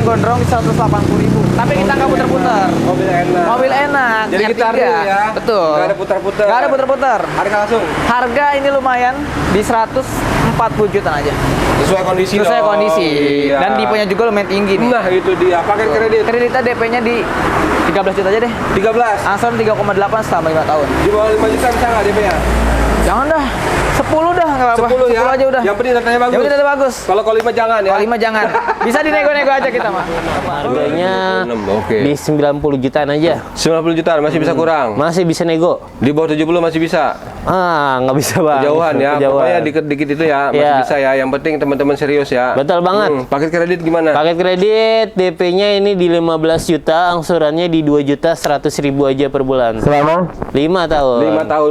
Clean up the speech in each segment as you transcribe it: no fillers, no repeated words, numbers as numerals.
gondrong di 180.000. Tapi kita nggak putar-putar. Mobil enak. Mobil enak. Jadi kita ya. Betul. Nggak ada putar-putar. Nggak ada putar-putar. Harga langsung. Harga ini lumayan di 140 jutaan aja. Sesuai kondisi. Sesuai kondisi. Iya. Dan tipenya juga lumayan tinggi nih. Nah itu dia. Pakai kredit. Kreditnya DP-nya di 13 juta aja deh. 13. Angsuran 3,8 selama 5 tahun. Di bawah 5 juta bisa nggak DP-nya? Jangan dah. 10 dah nggak apa-apa. 10 ya. 10 aja udah. Yang penting datanya bagus. Yang penting datanya bagus. Kalau 5 jangan ya. Kalau 5 jangan. Bisa dinego-nego aja kita mah. Harganya Oke. di 90 jutaan aja. 90 jutaan masih bisa kurang. Masih bisa nego. Di bawah 70 masih bisa. Nggak bisa bang. Kejauhan ya. Kejauhan. Pokoknya dikit-dikit itu ya masih Iya. bisa ya. Yang penting teman-teman serius ya. Betul banget. Paket kredit gimana? Paket kredit DP-nya ini di 15 juta, angsurannya di 2.100.000 aja per bulan. Selama 5 tahun. 5 tahun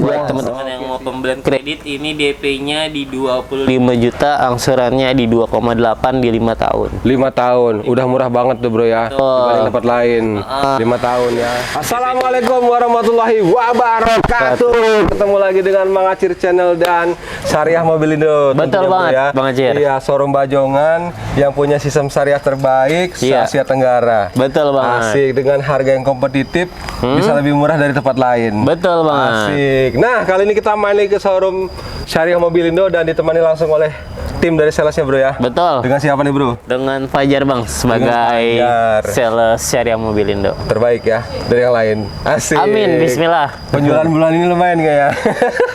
Buat teman-teman yang mau pembelian kredit ini DP-nya di 25 juta, angsurannya di 2,8 di 5 tahun. 5 tahun. Udah murah banget tuh bro ya. Dibanding tempat lain. 5 tahun ya. Assalamualaikum warahmatullahi wabarakatuh. Ketemu lagi dengan Mang Acir Channel dan Syariah Mobilindo. Betul tentunya, banget, bro, ya. Bang Acir. Iya, showroom Bajongan yang punya sistem syariah terbaik Iya. se-Asia Tenggara. Betul banget. Asik, dengan harga yang kompetitif, bisa lebih murah dari tempat lain. Betul banget. Asik. Nah, kali ini kita main ke showroom Syariah Mobilindo dan ditemani langsung oleh tim dari salesnya bro ya. Betul. Dengan siapa nih bro? Dengan Fajar bang sebagai Fajar. sales Syariah Mobilindo. Terbaik ya dari yang lain. Asik. Amin, bismillah. Penjualan bulan ini lumayan nggak ya?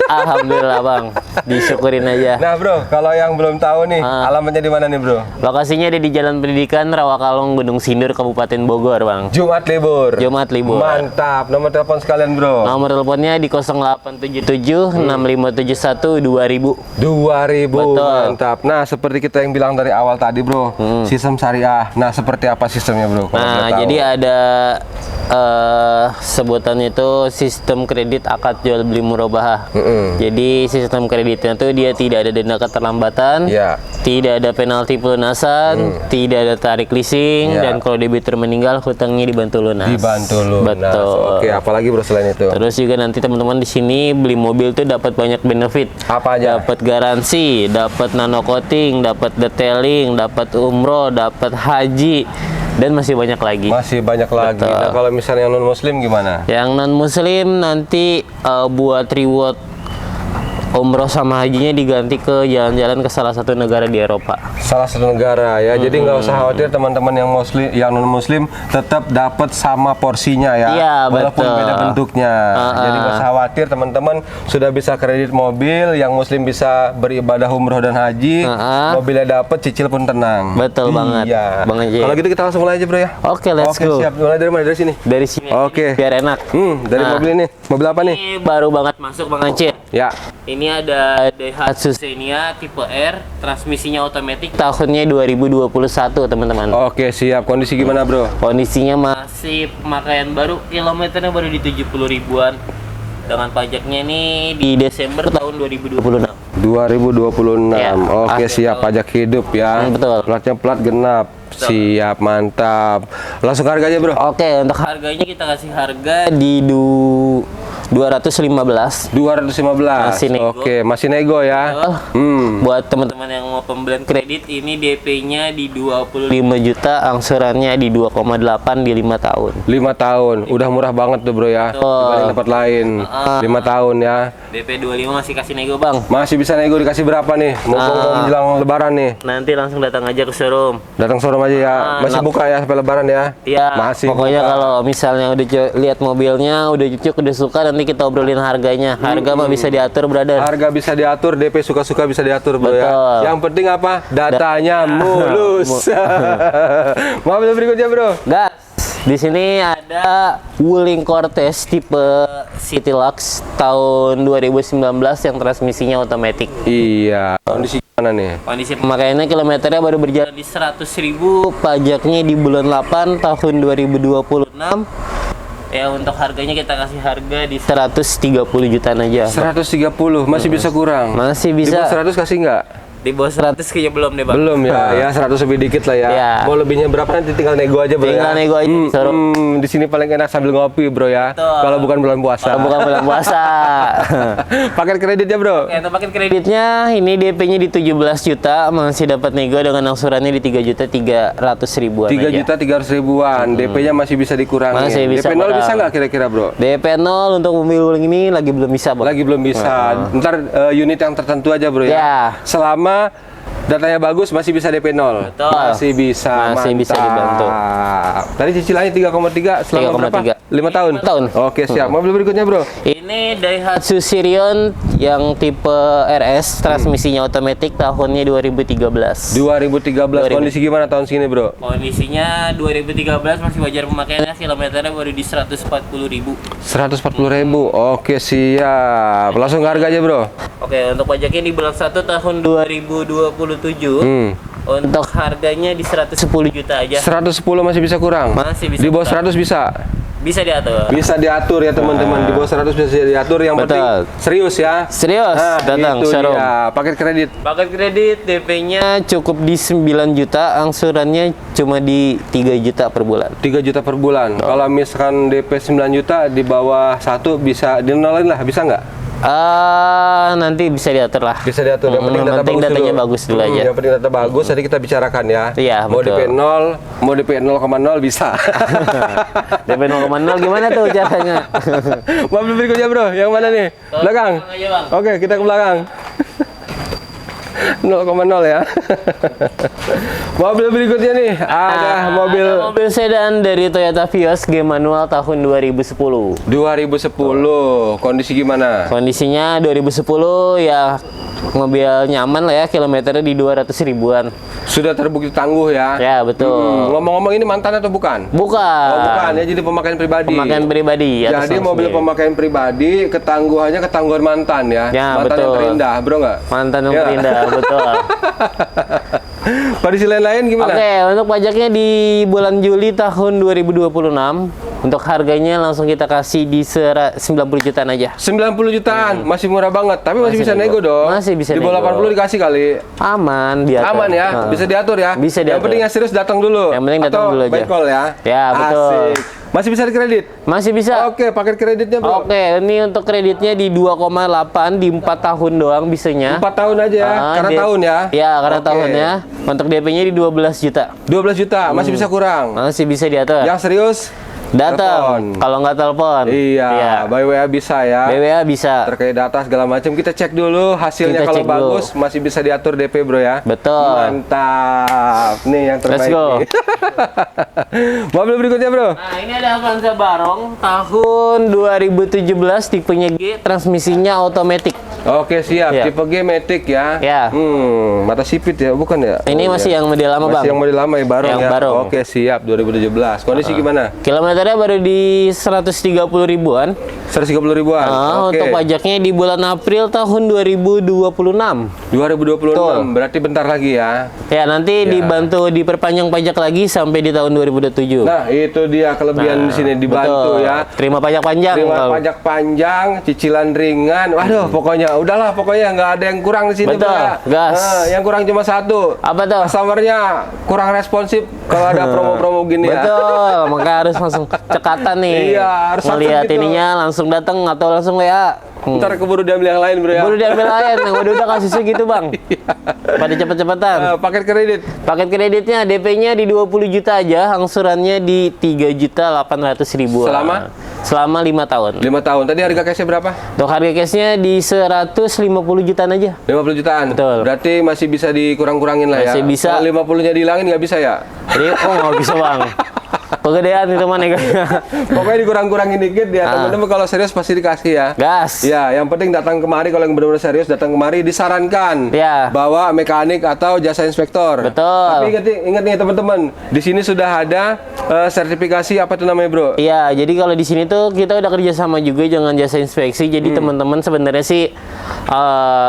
Alhamdulillah bang, disyukurin aja. Nah bro, kalau yang belum tahu nih, alamatnya di mana nih bro? Lokasinya ada di Jalan Pendidikan Rawakalong, Gunung Sindur, Kabupaten Bogor bang. Jumat libur. Jumat libur. Mantap. Nomor telepon sekalian bro. Nomor teleponnya di 0877 6571 2000. 2000. Betul. Mantap. Nah, seperti kita yang bilang dari awal tadi bro, sistem syariah. Nah, seperti apa sistemnya bro? Kalau boleh tahu. Jadi ada sebutannya itu sistem kredit akad jual beli murabahah. Jadi sistem kreditnya tuh dia tidak ada denda keterlambatan, Iya. tidak ada penalti pelunasan, tidak ada tarik leasing, Iya. dan kalau debitur meninggal hutangnya dibantu lunas. Dibantu lunas. Betul. Oke, apalagi bro selain itu? Terus juga nanti teman-teman di sini beli mobil tuh dapat banyak benefit. Apa aja? Dapat garansi, dapat nano coating, dapat detailing, dapat umroh, dapat haji, dan masih banyak lagi. Masih banyak lagi. Betul. Nah, kalau misalnya yang non muslim gimana? Yang non muslim nanti buat reward umroh sama hajinya diganti ke jalan-jalan ke salah satu negara di Eropa. Salah satu negara ya. Jadi nggak usah khawatir teman-teman yang muslim, yang non muslim tetap dapat sama porsinya ya. Iya, walaupun betul. beda bentuknya. Jadi nggak usah khawatir teman-teman sudah bisa kredit mobil, yang muslim bisa beribadah umroh dan haji, mobilnya dapat, cicil pun tenang. Betul banget, Iya. Bang Haji. Kalau gitu kita langsung mulai aja bro ya. Oke, let's go. Siap. Mulai dari mana? Dari sini. Dari sini. Oke. Biar enak. Dari mobil ini. Mobil apa nih? Ini baru banget masuk Bang Acir. Ya. Ini ada Daihatsu Xenia tipe R, transmisinya otomatis, tahunnya 2021 teman-teman. Oke, siap. Kondisi gimana bro? Kondisinya masih pemakaian baru, kilometernya baru di 70 ribuan. Dengan pajaknya ini di Desember tahun 2026. 2026. Ya, Oke, siap. Pajak hidup ya. Betul. Platnya plat genap. Siap, mantap. Langsung harga aja bro. Oke, untuk harganya kita kasih harga di 215. 215. Masih nego. Oke, masih nego ya. Buat teman-teman yang mau pembelian kredit ini DP-nya di 25 juta, angsurannya di 2,8 di 5 tahun. 5 tahun. Udah murah banget tuh bro ya. Dibanding tempat lain. 5 tahun ya. DP 25 masih kasih nego bang. Masih bisa nego, dikasih berapa nih? Mumpung mau menjelang lebaran nih. Nanti langsung datang aja ke showroom. Datang showroom aja ya. Masih buka ya sampai lebaran ya? Iya. Masih Pokoknya buka. kalau misalnya udah lihat mobilnya, udah cocok, udah suka, nanti kita obrolin harganya. Harga mah bisa diatur, brother. Harga bisa diatur, DP suka-suka bisa diatur bro ya. Betul. Yang penting apa? Datanya mulus. Mobil berikutnya bro. Gas. Di sini ada Wuling Cortez tipe Citylux tahun 2019 yang transmisinya otomatis. Iya. Kondisi gimana nih? Kondisi pemakaiannya kilometernya baru berjalan di 100.000, pajaknya di bulan 8 tahun 2026. Ya untuk harganya kita kasih harga di 130 jutaan aja. 130 masih bisa kurang. Masih Di bisa. bawah 100 kasih nggak? Di bawah 100 kayaknya belum deh, Bang. Belum ya, 100 lebih dikit lah ya. Iya. Mau lebihnya berapa nanti tinggal nego aja bro Tinggal ya. nego aja, disuruh. Di sini paling enak sambil ngopi bro ya. Betul. Kalau bukan bulan puasa. Kalau bukan bulan puasa. Paket kreditnya bro. Oke, untuk paket kreditnya ini DP-nya di 17 juta, masih dapat nego dengan angsurannya di 3.300.000-an 3.300.000-an. DP-nya masih bisa dikurangi. Masih bisa DP 0 kurang. bisa nggak kira-kira bro? DP 0 untuk mobil wuling ini lagi belum bisa, Bang. Lagi belum bisa. Ntar unit yang tertentu aja bro ya. Ya. Selama datanya bagus masih bisa DP 0. Betul. Masih bisa. Masih bisa dibantu. Tadi cicilannya 3,3 selama berapa? 3,3. 5 tahun. 5 tahun. Oke, siap. Mobil berikutnya, Bro. Ini Daihatsu Sirion yang tipe RS, transmisinya otomatis, tahunnya 2013. 2013. Kondisi gimana tahun segini, Bro? Kondisinya 2013 masih wajar pemakaiannya, kilometernya baru di 140.000. 140.000. Oke, siap. Langsung ke harga aja, Bro. Oke, untuk pajaknya di bulan 1 tahun 2027. Untuk harganya di 110 juta aja. 110 masih bisa kurang? Masih bisa Di bawah kurang. 100 bisa? Bisa diatur. Bisa diatur ya teman-teman. Di bawah 100 bisa diatur. Yang penting Betul. serius ya. Serius, Nah, datang itu showroom. dia. Paket kredit. Paket kredit DP-nya cukup di 9 juta, angsurannya cuma di 3 juta per bulan. 3 juta per bulan. Kalau misalkan DP 9 juta di bawah 1 bisa dinolin lah, bisa nggak? Nanti bisa diatur lah. Bisa diatur. Yang penting, yang penting datanya dulu. bagus dulu aja. Yang penting data bagus, tadi kita bicarakan ya. Iya, mau betul. DP 0, mau DP 0,0 bisa. DP 0,0 gimana tuh caranya? Mobil berikutnya bro, yang mana nih? Belakang? belakang aja, Bang. Oke, kita ke belakang. 0,0 ya. Mobil berikutnya nih, ada mobil Ada mobil sedan dari Toyota Vios G manual tahun 2010. 2010. Kondisi gimana? Kondisinya 2010 ya, mobil nyaman lah ya, kilometernya di 200 ribuan. Sudah terbukti tangguh ya. Ya, betul. Ngomong-ngomong ini mantan atau bukan? Bukan. Oh, bukan ya, jadi pemakaian pribadi. Pemakaian pribadi. atas Jadi nama mobil sendiri. pemakaian pribadi, ketangguhannya ketangguhan mantan ya. Ya, Mantan yang betul. terindah, bro nggak? Mantan yang Ya. terindah, betul. Kondisi lain-lain gimana? Oke, untuk pajaknya di bulan Juli tahun 2026. Untuk harganya langsung kita kasih di 90 jutaan aja. 90 jutaan, masih murah banget. Tapi masih, Masih bisa nego nego. dong. Masih bisa Di bawah nego. 80 dikasih kali. Aman, diatur. Aman ya, Nah. bisa diatur ya. Bisa Yang diatur. penting yang serius datang dulu. Yang penting datang Atau dulu aja. by call ya. Ya, betul. Asik. Masih bisa dikredit? Masih bisa. Oke, paket kreditnya bro. Oke, ini untuk kreditnya di 2,8 di 4 tahun doang bisanya. 4 tahun aja ya, karena tahun ya. Ya, karena Oke. tahunnya. Untuk DP-nya di 12 juta. 12 juta, masih bisa kurang. Masih bisa diatur. Yang serius? Datang. telepon. Kalau nggak telepon. Iya, by WA bisa ya. BWA bisa. Terkait data segala macam kita cek dulu hasilnya, Kita kalau cek dulu. bagus masih bisa diatur DP bro ya. Betul. Mantap. Nih yang terbaik. Let's go. nih. Mobil berikutnya bro. Nah, ini ada Avanza Barong tahun 2017 tipenya G, transmisinya otomatis. Oke siap, Iya. tipe G Matic ya. Ya. Mata sipit ya, bukan ya? Ini Oh, masih iya. yang model lama, Bang. Masih yang model lama ya, Barong Yang ya. Barong. Oke siap, 2017. Kondisi gimana? Kilometernya baru di 130 ribuan. 130 ribuan. Oke. Untuk pajaknya di bulan April tahun 2026. 2026, berarti bentar lagi ya. Ya, nanti Ya. dibantu diperpanjang pajak lagi sampai di tahun 2027. Nah, itu dia kelebihan di sini, dibantu betul. ya. Terima pajak panjang. Terima Bang. pajak panjang, cicilan ringan. Waduh, pokoknya udahlah, pokoknya nggak ada yang kurang di sini, Betul, Bro, ya. gas. Nah, yang kurang cuma satu. Apa tuh? Customernya kurang responsif kalau ada promo-promo gini ya. Betul, maka harus langsung cekatan nih. Iya, harus ngelihat langsung gitu. ininya langsung datang atau langsung WA. Ntar keburu diambil yang lain, bro ya. Baru diambil lain, yang udah kasusnya gitu, Bang. Pada cepet-cepetan. Paket kredit. Paket kreditnya DP-nya di 20 juta aja, angsurannya di 3.800.000. Selama 5 tahun. 5 tahun. Tadi harga cashnya berapa? Untuk harga cashnya di 150 jutaan aja. 50 jutaan. Betul. Berarti masih bisa dikurang-kurangin lah ya. Masih bisa. Kalau 50-nya dihilangin nggak bisa ya? Jadi, nggak bisa, Bang. Kegedean itu mana kayaknya. Pokoknya dikurang-kurangin dikit ya, teman-teman. Kalau serius pasti dikasih ya. Gas. Ya, yang penting datang kemari. Kalau yang benar-benar serius datang kemari, disarankan Ya. bawa mekanik atau jasa inspektor. Betul. Tapi ingat nih teman-teman, di sini sudah ada sertifikasi apa tuh namanya bro? Iya, jadi kalau di sini tuh kita udah kerjasama juga dengan jasa inspeksi. Jadi teman-teman sebenarnya sih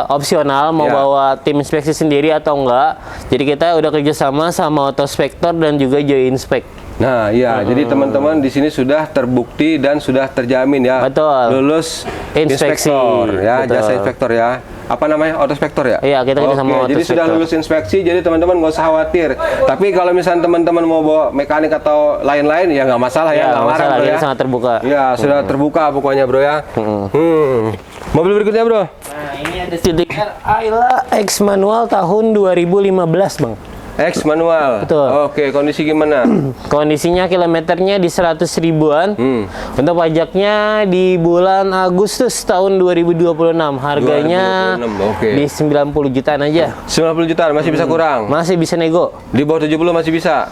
opsional mau Ya. bawa tim inspeksi sendiri atau enggak. Jadi kita udah kerjasama sama Autospektor dan juga Joy Inspect. Nah, iya. Jadi teman-teman di sini sudah terbukti dan sudah terjamin ya. Betul. Lulus Inspeksi. inspektor ya, Betul. jasa inspektor ya. apa namanya autospektor ya? Iya, kita sama Jadi sudah autospektor. lulus inspeksi, jadi teman-teman nggak usah khawatir. Tapi kalau misalnya teman-teman mau bawa mekanik atau lain-lain ya nggak masalah ya, Ya, nggak marah masalah, bro kita ya. sangat terbuka. Ya sudah terbuka pokoknya bro ya. Mobil berikutnya bro. Nah, ini ada CTR Ayla X manual tahun 2015, Bang. X manual. Betul. Oke, kondisi gimana? Kondisinya kilometernya di 100 ribuan. Untuk pajaknya di bulan Agustus tahun 2026. Harganya 2026, oke. di 90 jutaan aja. 90 jutaan masih bisa kurang. Masih bisa nego. Di bawah 70 masih bisa.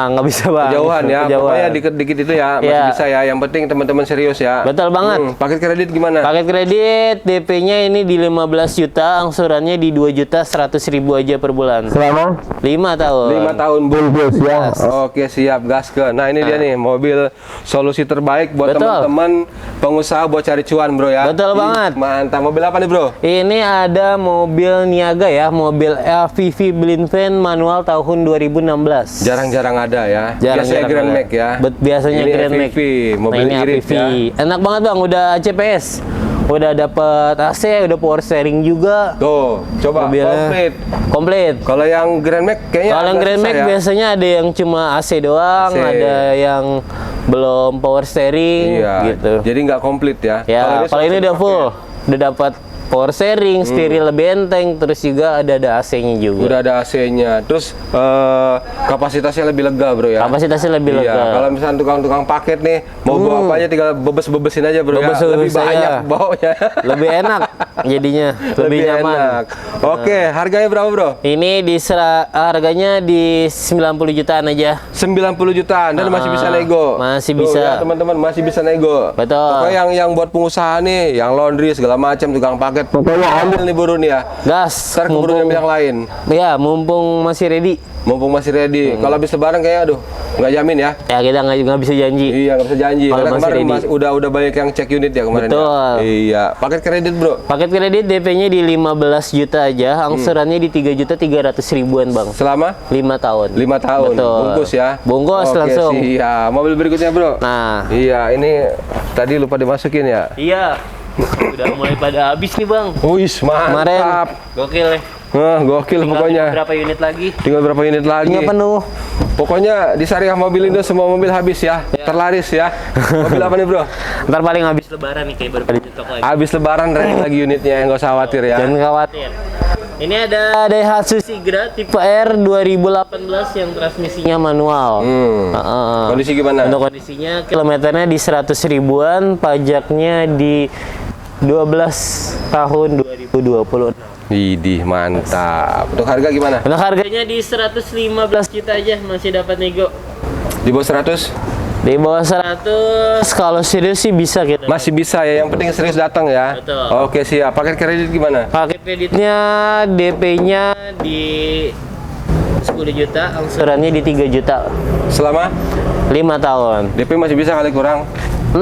Nggak bisa, Bang. Jauhan ya. Kejauhan. Pokoknya dikit-dikit itu ya masih Ya. bisa ya. Yang penting teman-teman serius ya. Betul banget. Paket kredit gimana? Paket kredit DP-nya ini di 15 juta, angsurannya di 2.100.000 aja per bulan. Selama 5 tahun. 5 tahun bulbus ya. Oke, siap gaskeun. Nah, ini dia nih mobil solusi terbaik buat Betul. teman-teman pengusaha buat cari cuan, Bro ya. Betul banget. Mantap. Mobil apa nih, Bro? Ini ada mobil niaga ya, mobil LVV Blind Van manual tahun 2016. Jarang-jarang ada ya. Jarang-jarang Biasanya Grand ada. Max ya. Biasanya Ini Grand Max. FPV, mobil Nah, ini irit APV. ya. Enak banget Bang, udah CPS. Udah dapat AC, udah power steering juga. Tuh, coba Mobilnya komplit. Kalau yang Grand Max kayaknya Kalau yang agak Grand susah Max ya. biasanya ada yang cuma AC doang, AC. ada yang belum power steering Iya, gitu. jadi nggak komplit ya. Ya, kalau ini udah langsung full, dipakai. udah dapat power steering, steering lebih enteng, terus juga ada AC-nya juga. Udah ada AC-nya. Terus kapasitasnya lebih lega, Bro ya. Kapasitasnya lebih Iya, lega. kalau misalnya tukang-tukang paket nih, mau bawa apa aja tinggal bebes-bebesin aja, Bro ya. Lebih Bebes-bebes banyak aja. bawanya. Lebih enak jadinya, lebih nyaman. enak. Oke, harganya berapa, Bro? Ini harganya di 90 jutaan aja. 90 jutaan dan masih bisa nego. Masih Tuh, bisa. ya, teman-teman masih bisa nego. Betul. Pokoknya yang buat pengusaha nih, yang laundry segala macam, tukang paket, pokoknya ambil nih buru nih ya. Gas. Ntar keburu ambil yang lain. Ya, mumpung masih ready. Mumpung masih ready. Kalau habis lebaran kayaknya aduh, nggak jamin ya. Ya, kita nggak bisa janji. Iya, nggak bisa janji. Kalau Karena masih kemarin ready. udah banyak yang cek unit ya kemarin. Betul. Ya? Iya. Paket kredit, Bro. Paket kredit DP-nya di 15 juta aja, angsurannya di 3.300.000-an, Bang. Selama 5 tahun. 5 tahun. Betul. Bungkus ya. Bungkus Oke, langsung. Iya. Mobil berikutnya, Bro. Nah, Iya, ini tadi lupa dimasukin ya. iya. Udah mulai pada habis nih, Bang. Wih, Kemarin mantap. gokil ya. Gokil Tinggal pokoknya. berapa unit lagi? Tinggal berapa unit lagi? Tinggal penuh. Pokoknya di Syariah Mobil Indo semua mobil habis ya. Terlaris ya. Mobil apa nih, Bro? Ntar paling habis lebaran nih kayak baru pada nyetok lagi. Habis lebaran ready lagi unitnya, nggak usah khawatir ya. Jangan khawatir. Ini ada Daihatsu Sigra tipe R 2018 yang transmisinya manual. Kondisi gimana? Untuk kondisinya kilometernya di 100 ribuan, pajaknya di 12 tahun 2026. Widih, mantap. Untuk harga gimana? Untuk harganya di 115 juta aja masih dapat nego. Di bawah 100? Di bawah 100 kalau serius sih bisa kita. Masih bisa ya, yang penting serius datang ya. Betul. Oke, siap. Paket kredit gimana? Paket kreditnya DP-nya di 10 juta, angsurannya di 3 juta. Selama 5 tahun. DP masih bisa kali kurang? 0.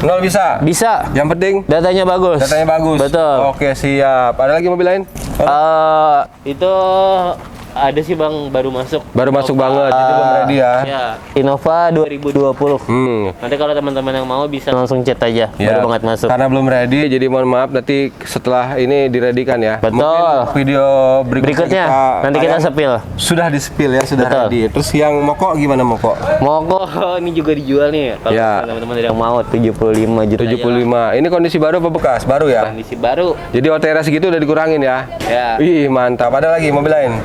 0 bisa? Bisa. Yang penting Datanya bagus. datanya bagus. Betul. Oke, siap. Ada lagi mobil lain? Itu ada sih Bang, baru masuk. Baru masuk banget, jadi belum ready ya. Ya, Innova 2020. Hmm. Nanti kalau teman-teman yang mau bisa langsung chat aja. Ya, Baru banget masuk. Karena belum ready, jadi mohon maaf nanti setelah ini diredikan ya. Betul. Mungkin video Berikutnya nanti kita tayang. sepil. Sudah di spill ya, sudah Betul. ready. Terus yang moko gimana moko? Moko ini juga dijual nih. Kalau Ya. teman-teman ada yang mau 75 juta. 75. Ini kondisi baru apa bekas? Baru ya? Kondisi baru. Jadi OTR segitu udah dikurangin ya? Ya. Wih, mantap. Ada lagi mobil lain?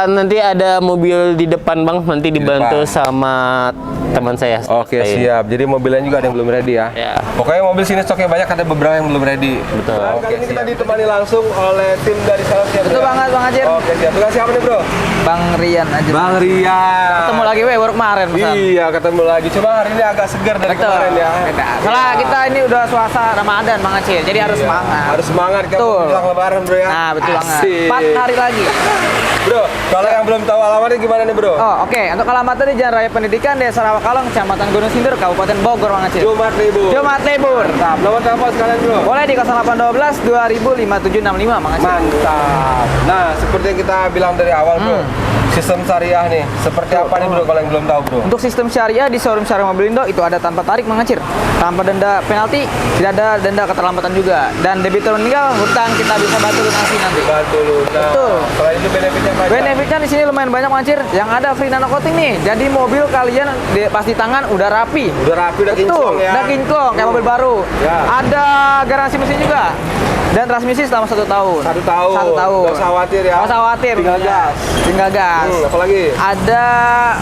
Nanti ada mobil di depan Bang, nanti dibantu depan. sama teman saya. Oke, siap. Jadi mobil lain juga ada yang belum ready ya? Ya. Pokoknya mobil sini stoknya banyak, ada beberapa yang belum ready. Betul. Kali ini kita ditemani langsung oleh tim dari Salesnya. Betul banget, Bang Ajir. Oke, siap. Tukang siapa nih, Bro? Bang Rian aja. Bang Rian. Ketemu lagi baru kemarin pesan. Iya, ketemu lagi. Cuma hari ini agak segar dari Betul. kemarin ya. Beda. Soalnya kita ini udah suasana Ramadan Bang Acil, jadi harus Iya, semangat. Harus semangat kita Betul. menjelang lebaran, Bro ya. Nah, betul banget. Asik. 4 hari lagi. Bro, kalau yang belum tahu alamatnya gimana nih, Bro? Oh, oke. Untuk alamatnya di Jalan Raya Pendidikan Desa Rawakalong, Kecamatan Gunung Sindur, Kabupaten Bogor, Bang Acil. Jumat libur. Jumat libur. Mantap. Nomor telepon sekalian, Bro. Boleh di 0812 2000 5765, Bang Acil. Mantap. Nah, seperti yang kita bilang dari awal, Bro. Sistem syariah nih, seperti apa nih bro kalau yang belum tahu bro? Untuk sistem syariah di showroom Syariah Mobilindo itu ada tanpa tarik mengecir, tanpa denda penalti, tidak ada denda keterlambatan juga. Dan debitur meninggal, hutang kita bisa bantu lunasi nanti. Bantu lunas. Betul. Selain itu benefitnya apa aja? Benefitnya di sini lumayan banyak mengecir. Yang ada free nano coating nih. Jadi mobil kalian pas di tangan udah rapi. Udah rapi, udah Betul, kinclong ya. udah kinclong kayak mobil baru. Ya. Ada garansi mesin juga. Dan transmisi selama 1 tahun. 1 tahun. 1 tahun. Nggak usah khawatir ya. Nggak usah khawatir. Tinggal gas. Tinggal gas. Apalagi? Ada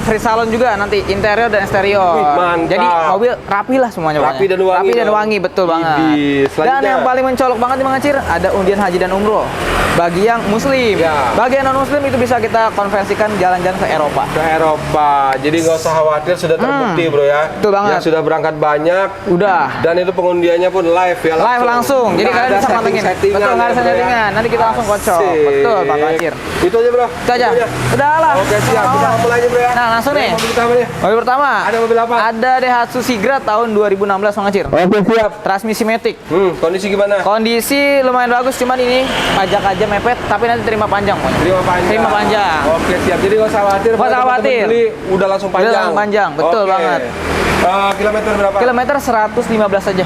free salon juga nanti interior dan eksterior. Wih, mantap. Jadi mobil rapi lah semuanya. Rapi pokoknya. dan wangi. Rapi dan wangi, betul banget. Widih, Dan selanjutnya. yang paling mencolok banget di Mangacir ada undian haji dan umroh. Bagi yang muslim. Ya. Bagi yang non muslim itu bisa kita konversikan jalan-jalan ke Eropa. Ke Eropa. Jadi nggak usah khawatir, sudah terbukti bro ya. Betul banget. Yang sudah berangkat banyak. Udah. Dan itu pengundiannya pun live ya. Live langsung. Jadi Nggak kalian ada bisa pantengin. setting-settingan Betul, nggak ada ya, bro, ya. settingan. Nanti kita langsung kocok. Asik. Betul, Pak Mangacir. Itu aja bro. Itu aja. Udah lah. Oke siap. Kita mulai aja bro ya. Nah, langsung nih. Mobil pertama nih. Mobil pertama. Ada mobil apa? Ada Daihatsu Sigra tahun 2016 Mangacir. Oke siap. Transmisi matic. Kondisi gimana? Kondisi lumayan bagus, cuman ini pajak aja mepet, tapi nanti terima panjang pokoknya. Terima panjang. Terima panjang. Oke siap. Jadi nggak usah khawatir. Nggak usah kalau teman-teman khawatir. Beli udah langsung panjang. langsung panjang, betul Oke. banget. Kilometer berapa? Kilometer 115 saja.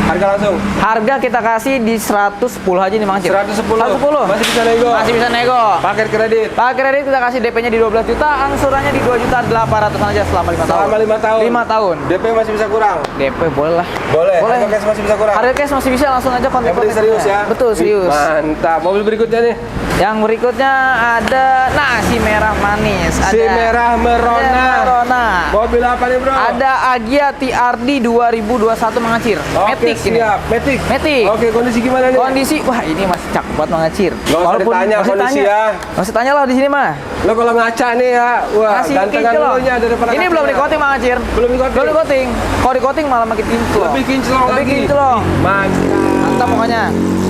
Harga langsung. Harga kita kasih di 110 aja nih Mang Cir. 110. 110. Masih bisa nego. Masih bisa nego. Paket kredit. Pakai kredit kita kasih DP-nya di 12 juta, angsurannya di 2.800.000 aja selama 5 tahun. Selama 5 tahun. 5 tahun. DP masih bisa kurang. DP boleh lah. Boleh. Boleh. Harga cash masih bisa kurang. Harga cash masih bisa, langsung aja kontak. Yang penting serius ya. Betul, serius. Mantap. Mobil berikutnya nih. Yang berikutnya ada nasi merah manis. Si merah merona. Merona. Mobil apa nih bro? Ada Agia TRD 2021 Mangacir. Oke Matic ini. siap. Matic. Matic. Oke kondisi gimana nih? Kondisi, wah ini masih cakep banget Mangacir. Nggak usah ditanya nggak usah kondisi tanya. ya. Nggak usah tanya lah di sini mah. Lo kalau ngaca nih ya, wah Masih gantengan kinclong. dulunya daripada Ini belum di coating Mangacir. Belum di coating. Belum di coating. Kalau di coating malah makin kinclong. Lebih kinclong Lebih lagi. kinclong. Mantap. Mantap pokoknya.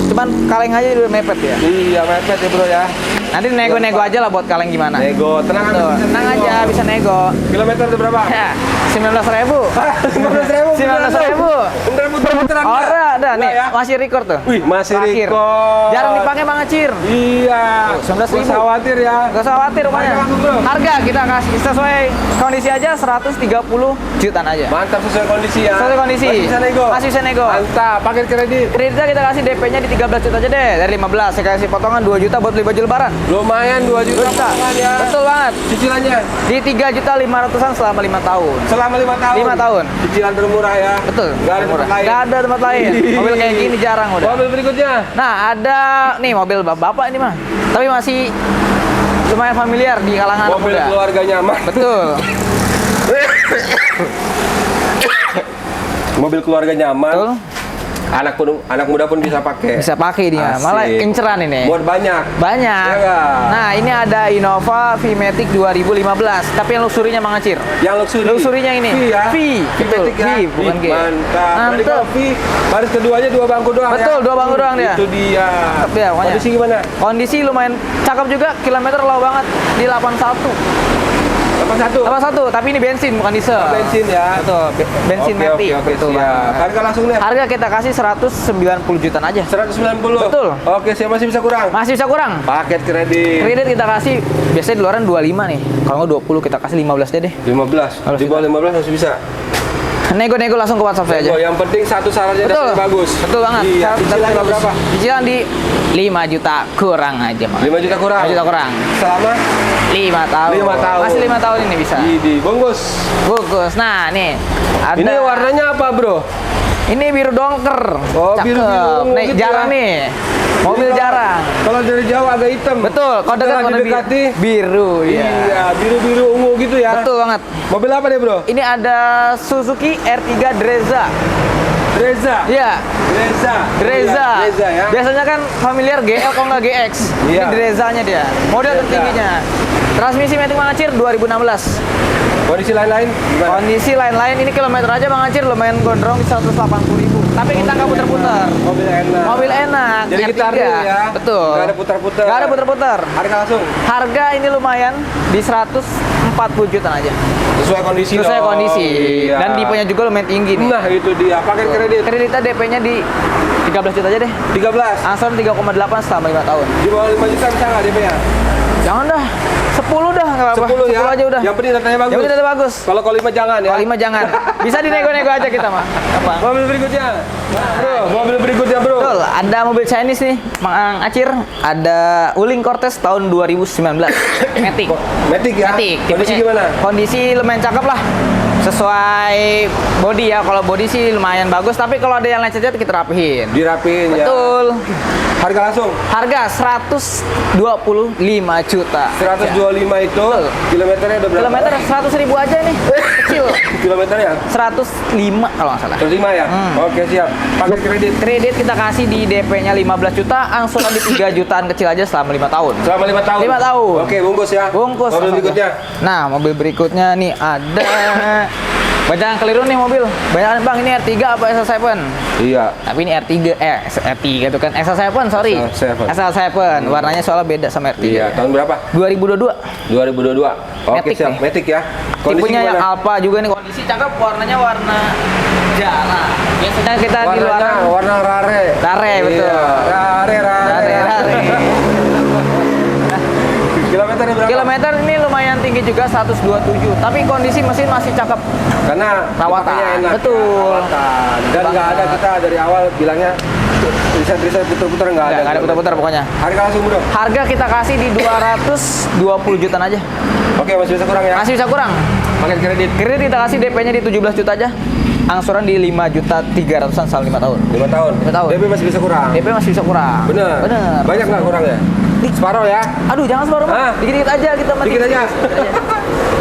Cuman kaleng aja udah mepet ya. Iya mepet ya bro ya. Nanti nego-nego aja lah buat kaleng gimana. Nego, tenang Tuh, aja. tenang aja bisa nego. Kilometer itu berapa? Ya, 19.000. 15.000. 19.000. Bentar muter-muteran. Ora, ada nih, ya. masih record tuh. Wih, masih Terakhir. record. Jarang dipakai Mangacir. Iya. 19.000. Nggak usah khawatir ya. Gak usah khawatir pokoknya. Harga langsung, bro. Harga kita kasih sesuai kondisi aja 130 jutaan aja. Mantap sesuai kondisi ya. Sesuai kondisi. Masih bisa nego. Masih bisa nego. Mantap, paket kredit. Kreditnya kita kasih DP-nya di 13 juta aja deh. Dari 15 saya kasih potongan 2 juta buat beli baju lebaran. Lumayan 2 juta potongan ya. Betul banget. Cicilannya Di 3.500.000-an selama 5 tahun. selama 5 tahun. 5 tahun. Cicilan termurah ya. Betul. Gak ada tempat lain. Gak ada tempat lain. Mobil kayak gini jarang udah. Mobil berikutnya. Nah, ada nih mobil bapak ini mah. Tapi masih lumayan familiar di kalangan anak Mobil muda. keluarga nyaman. Betul. Mobil keluarga nyaman. Betul. Anak muda pun bisa pakai. Bisa pakai dia. Asik. Malah inceran ini. Muat banyak. Banyak. Iya nggak? Nah, ini ada Innova V-Matic 2015, tapi yang luxurinya Mangacir. Yang luxury. Luxurinya ini. V ya. V, betul. V-Matic ya. V, bukan G. Mantap. Tadi Mantap. kalau V, baris keduanya 2 bangku doang Betul, ya. 2 bangku doang dia. Itu dia. Mantap dia, pokoknya. Kondisi gimana? Kondisi lumayan cakep juga, kilometer low banget di 81. 81. 81, tapi ini bensin bukan diesel. Bensin ya. Betul, bensin Oke, Matic. oke, Betul siap. banget. Harga langsung nih. Harga kita kasih 190 jutaan aja. 190. Betul. Oke, siapa masih bisa kurang? Masih bisa kurang. Paket kredit. Kredit kita kasih biasanya di luaran 25 nih. Kalau nggak 20 kita kasih 15 aja deh. 15. Di bawah 15 masih bisa. Nego-nego langsung ke WhatsApp saya aja. Oh, yang penting satu syaratnya Betul. dasarnya bagus. Betul banget. Iya. Syarat Cicilan dasarnya bagus. berapa? Cicilan di 5 juta kurang aja, Mas. 5 juta kurang. 5 juta kurang. Selama 5 tahun. 5 tahun. Masih 5 tahun ini bisa. Idi, bungkus. Bagus. Nah, nih. Ada Ini warnanya apa, Bro? Ini biru dongker. Oh, Cakep. biru-biru ungu Nih, gitu jarang ya. nih. Mobil Ini jarang. Kalau dari jauh agak hitam. Betul, kalau dekat Setelah warna didekati, biru. Iya, biru-biru ungu gitu ya. Betul banget. Mobil apa nih, Bro? Ini ada Suzuki R3 Drezza. Reza. Iya, Reza. Drezza. Reza ya. Biasanya kan familiar GL kalau nggak GX. Iya. Ini Drezzanya dia. Model Drezza. tertingginya. Transmisi Matic Mangacir 2016. Kondisi lain-lain gimana? Kondisi lain-lain ini kilometer aja Mangacir lumayan gondrong di 180.000. Tapi kita nggak puter-puter. Mobil enak. Mobil enak. Jadi kita R3. real ya. Betul. Nggak ada putar-putar. Nggak ada puter-puter. Harga langsung. Harga ini lumayan di 140 jutaan aja. Sesuai kondisi Sesuai dong. kondisi. Iya. Dan tipenya juga lumayan tinggi nih. Nah, itu dia. Paket kredit. Kreditnya DP-nya di 13 juta aja deh. 13. Angsuran 3,8 selama 5 tahun. Di bawah 5 juta bisa nggak DP-nya? Jangan dah. 10 dah enggak apa-apa. 10 ya. 10 aja udah. Yang penting datanya bagus. Yang penting data bagus. Kalau 5 jangan ya. Kalau 5 jangan. Bisa dinego-nego aja kita mah. Apa? Mobil berikutnya. Bro, mobil berikutnya, Bro. Betul, ada mobil Chinese nih, Mang Acir. Ada Wuling Cortez tahun 2019. Matic. Matic ya. Matic. Kondisi Tipenya- gimana? Kondisi lumayan cakep lah. Sesuai body ya. Kalau body sih lumayan bagus, tapi kalau ada yang lecet-lecet kita rapihin. Dirapiin ya. Betul. Harga langsung Harga 125 juta. 125 itu. Betul. Kilometernya udah berapa? Kilometer 100.000 aja nih. Kecil. Kilometernya 105 kalau nggak salah. 105 ya. Oke, siap. Pakai kredit Kredit kita kasih di DP-nya 15 juta, angsuran di 3 jutaan kecil aja selama 5 tahun. selama 5 tahun. 5 tahun. Oke, bungkus ya. Bungkus. Mobil langsung berikutnya. aja. Nah, mobil berikutnya nih ada banyak yang keliru nih mobil. Banyak bang, ini R3 apa SL7? Iya. Tapi ini R3 R3 itu kan SL7, sorry. SL7. SL7. Warnanya soalnya beda sama R3. Iya, tahun berapa? 2022. 2022. Oke, Matic siap. nih. Matic ya. Kondisi Tipenya yang gimana? Alpha juga nih, kondisi cakep, warnanya warna jarang. Biasanya kita di luar Warnanya warna rare. Rare, betul. Iya. Rare. Rare. Kilometernya berapa? Kilometer ini lumayan tinggi juga 127, tapi kondisi mesin masih cakep. Karena Rawatan. dipakainya enak. Betul. Rawatan. Dan Banget. nggak ada kita dari awal bilangnya riset putar-putar nggak ada. Nggak ada putar-putar pokoknya. Harga langsung bro. Harga kita kasih di 220 jutaan aja. Oke, masih bisa kurang ya. Masih bisa kurang. Pakai kredit Kredit kita kasih DP-nya di 17 juta aja. Angsuran di 5.300.000-an selama 5 tahun. 5 tahun. 5 tahun. DP masih bisa kurang. DP masih bisa kurang. Bener. Bener. Banyak nggak kurangnya? Separuh ya. Aduh, jangan separuh, Hah? Mas. Dikit-dikit aja kita mah. Dikit aja.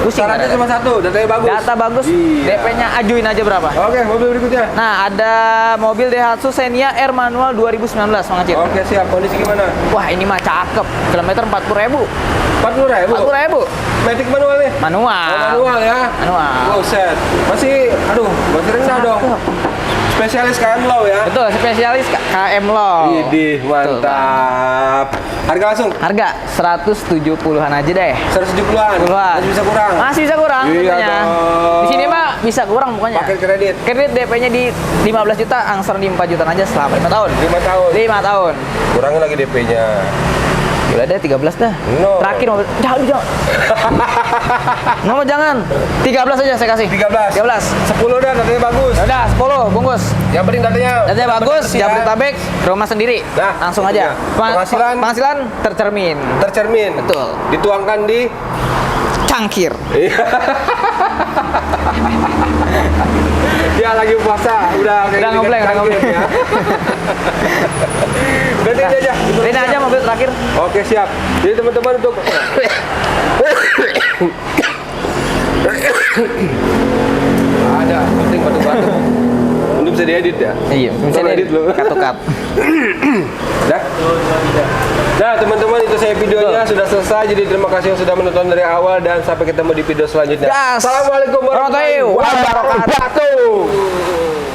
Pusing. Syaratnya ada. cuma satu, datanya bagus. Data bagus, Iya. DP-nya ajuin aja berapa. Oke, mobil berikutnya. Nah, ada mobil Daihatsu Xenia R manual 2019, Mang Acir. Oke, siap. Kondisi gimana? Wah, ini mah cakep. Kilometer 40.000. 40.000. 40.000. Matic manual nih. Manual. Oh, manual ya. Manual. Buset. Masih rendah dong. Spesialis KM Low ya. Betul, spesialis KM Low. Idih, mantap. Harga langsung Harga 170-an aja deh. 170-an. Puluhan. Masih bisa kurang. Masih bisa kurang Iya tentunya. dong. Di sini mah bisa kurang pokoknya. Pakai kredit Kredit DP-nya di 15 juta, angsuran di 4 jutaan aja selama 5 tahun. 5 tahun. 5 tahun. Kurangin lagi DP-nya. Udah deh 13 dah. No. Terakhir mobil. Jangan. Ngomong jangan. 13 aja saya kasih. 13. 13. 10 dah, datanya bagus. Ya udah 10 bungkus. Yang penting datanya Bagus, bersih ya. Jabodetabek, rumah sendiri. Nah, langsung aja. penghasilan? Penghasilan tercermin. Tercermin. Betul. Dituangkan di Cangkir. dia lagi puasa, udah kayak Udah gini ngebleng, kan udah canggih ngebleng. ya. Berarti ini aja. Ini aja mobil terakhir. Oke, siap. Jadi teman-teman untuk ada penting batuk-batuk. Ini bisa diedit ya? Iya, bisa Tolong edit edit lu. cut. Dah? Nah teman-teman, itu saya videonya sudah selesai. Jadi terima kasih yang sudah menonton dari awal. Dan sampai ketemu di video selanjutnya. Gas. Assalamualaikum warahmatullahi Warahmatullahi wabarakatuh. wabarakatuh.